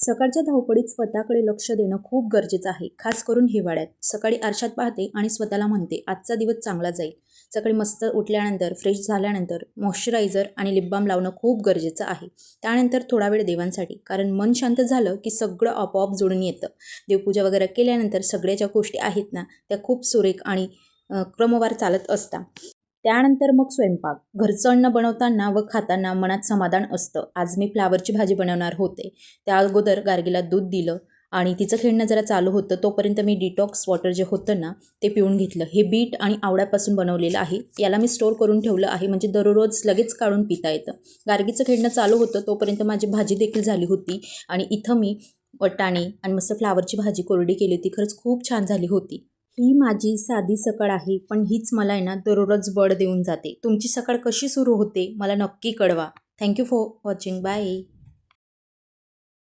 सकाळच्या धावपळीत स्वतःकडे लक्ष देणं खूप गरजेचं आहे, खास करून हिवाळ्यात. सकाळी आरशात पाहते आणि स्वतःला म्हणते, आजचा दिवस चांगला जाईल. सकाळी मस्त उठल्यानंतर, फ्रेश झाल्यानंतर मॉइश्चरायझर आणि लिप बाम लावणं खूप गरजेचं आहे. त्यानंतर थोडा वेळ देवांसाठी, कारण मन शांत झालं की सगळं आपोआप जुळून येतं. देवपूजा वगैरे केल्यानंतर सगळ्या ज्या गोष्टी आहेत ना, त्या खूप सुरेख आणि क्रमवार चालत असतात. त्यानंतर मग स्वयंपाक. घरचं अन्न बनवताना व खाताना मनात समाधान असतं. आज मी फ्लावरची भाजी बनवणार होते. त्या अगोदर गार्गीला दूध दिलं आणि तिचं खेळणं जरा चालू होतं. तोपर्यंत मी डिटॉक्स वॉटर जे होतं ना, ते पिऊन घेतलं. हे बीट आणि आवळ्यापासून बनवलेलं आहे. याला मी स्टोअर करून ठेवलं आहे, म्हणजे दररोज लगेच काढून पिता येतं. गार्गीचं खेळणं चालू होतं, तोपर्यंत माझी भाजी देखील झाली होती. आणि इथं मी वाटाणे आणि मस्त फ्लावरची भाजी कोरडी केली होती. खरंच खूप छान झाली होती. ही माझी साधी सकाळ आहे, पण हीच मला आहे ना दररोज बळ देऊन जाते. तुमची सकाळ कशी सुरू होते मला नक्की कळवा. Thank you for watching. बाय.